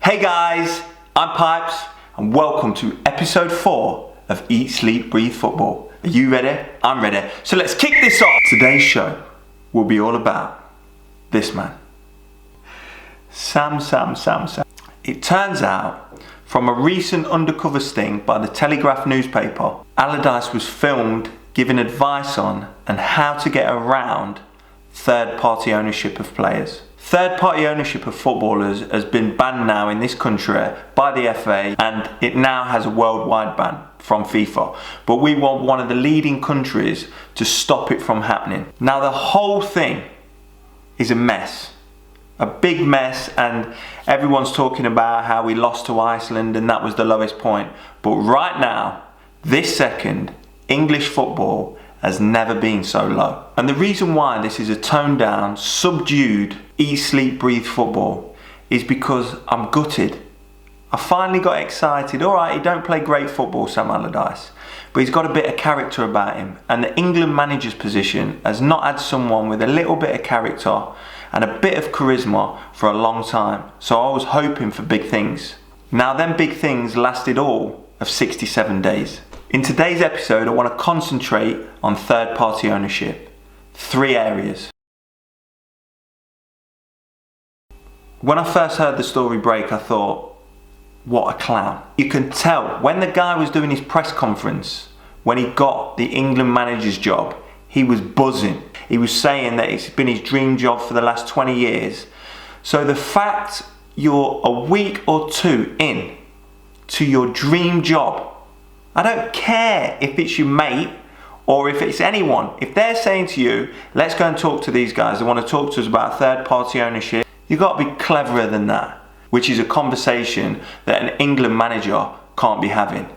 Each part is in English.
Hey guys, I'm Pipes and welcome to episode 4 of Eat, Sleep, Breathe Football. Are you ready? I'm ready. So let's kick this off. Today's show will be all about this man. Sam. It turns out, from a recent undercover sting by the Telegraph newspaper, ALLARDYCE was filmed giving advice on and how to get around third-party ownership of players. Third-party ownership of footballers has been banned now in this country by the FA, and it now has a worldwide ban from FIFA. But we want one of the leading countries to stop it from happening. Now the whole thing is a mess. A big mess, and everyone's talking about how we lost to Iceland and that was the lowest point. But right now, this second, English football has never been so low. And the reason why this is a toned down, subdued, eat, sleep, breathe football is because I'm gutted. I finally got excited. Alright, he don't play great football, Sam Allardyce, but he's got a bit of character about him. And the England manager's position has not had someone with a little bit of character and a bit of charisma for a long time. So I was hoping for big things. Now them big things lasted all of 67 days. In today's episode, I want to concentrate on third-party ownership. 3 areas. When I first heard the story break, I thought, what a clown. You can tell when the guy was doing his press conference, when he got the England manager's job, he was buzzing. He was saying that it's been his dream job for the last 20 years. So the fact you're a week or 2 in to your dream job, I don't care if it's your mate or if it's anyone. If they're saying to you, let's go and talk to these guys, they want to talk to us about third-party ownership, you've got to be cleverer than that, which is a conversation that an England manager can't be having.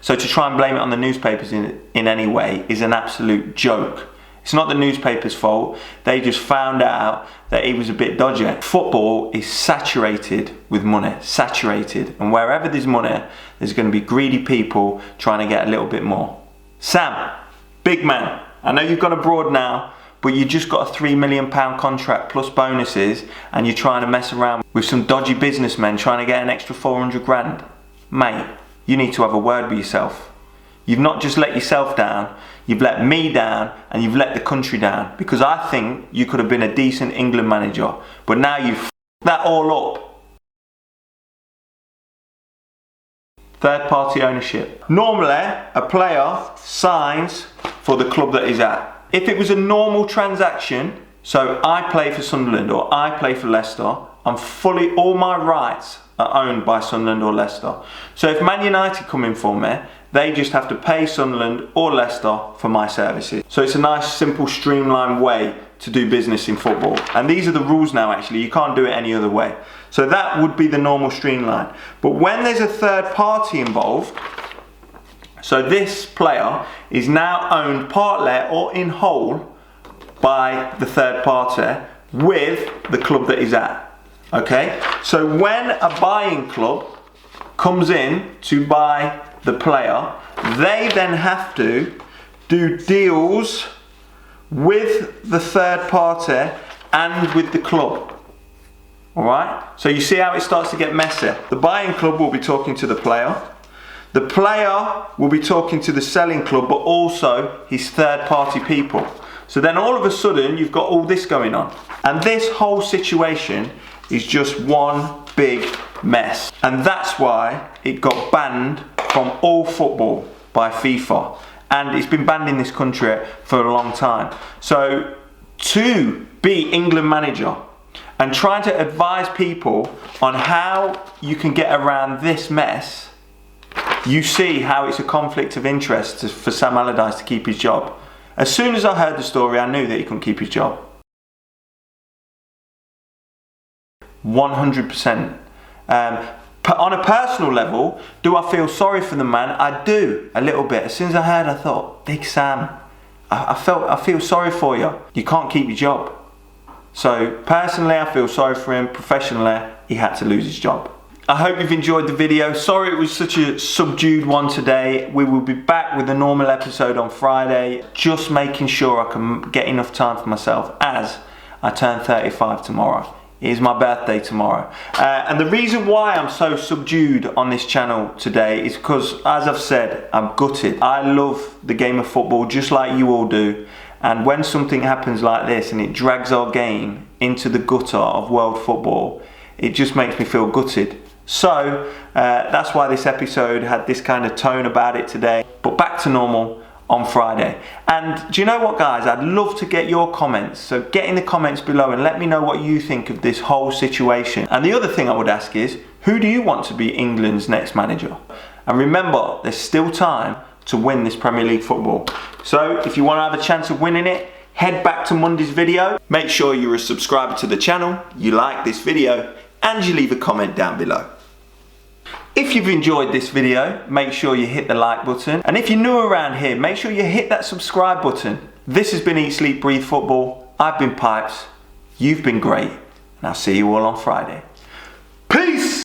So to try and blame it on the newspapers in any way is an absolute joke. It's not the newspaper's fault. They just found out that he was a bit dodgy. Football is saturated with money, saturated. And wherever there's money, there's going to be greedy people trying to get a little bit more. Sam, big man, I know you've gone abroad now, but you just got a £3 million contract plus bonuses and you're trying to mess around with some dodgy businessmen trying to get an extra 400 grand. Mate, you need to have a word with yourself. You've not just let yourself down, you've let me down and you've let the country down, because I think you could have been a decent England manager, but now you've f***ed that all up. Third party ownership. Normally, a player signs for the club that he's at. If it was a normal transaction, so I play for Sunderland or I play for Leicester, all my rights are owned by Sunderland or Leicester. So if Man United come in for me, they just have to pay Sunderland or Leicester for my services. So it's a nice, simple, streamlined way to do business in football. And these are the rules now, actually. You can't do it any other way. So that would be the normal streamline. But when there's a third party involved, so this player is now owned partly or in whole by the third party with the club that he's at. Okay? So when a buying club comes in to buy the player, they then have to do deals with the third party and with the club. Alright? So you see how it starts to get messy. The buying club will be talking to the player. The player will be talking to the selling club, but also his third party people. So then all of a sudden you've got all this going on. And this whole situation is just one big mess. And that's why it got banned from all football by FIFA. And it's been banned in this country for a long time. So to be England manager and trying to advise people on how you can get around this mess, you see how it's a conflict of interest for Sam Allardyce to keep his job. As soon as I heard the story, I knew that he couldn't keep his job. 100%. On a personal level, do I feel sorry for the man? I do, a little bit. As soon as I heard, I thought, Big Sam, I feel sorry for you. You can't keep your job. So personally, I feel sorry for him. Professionally, he had to lose his job. I hope you've enjoyed the video. Sorry it was such a subdued one today. We will be back with a normal episode on Friday. Just making sure I can get enough time for myself as I turn 35 tomorrow. It is my birthday tomorrow. And the reason why I'm so subdued on this channel today is because, as I've said, I'm gutted. I love the game of football just like you all do. And when something happens like this and it drags our game into the gutter of world football, it just makes me feel gutted. So that's why this episode had this kind of tone about it today. But back to normal on Friday. And do you know what, guys? I'd love to get your comments. So get in the comments below and let me know what you think of this whole situation. And the other thing I would ask is, who do you want to be England's next manager? And remember, there's still time to win this Premier League football. So if you want to have a chance of winning it, head back to Monday's video. Make sure you're a subscriber to the channel, you like this video, and you leave a comment down below. If you've enjoyed this video, make sure you hit the like button. And if you're new around here, make sure you hit that subscribe button. This has been Eat, Sleep, Breathe Football. I've been Pipes. You've been great. And I'll see you all on Friday. Peace!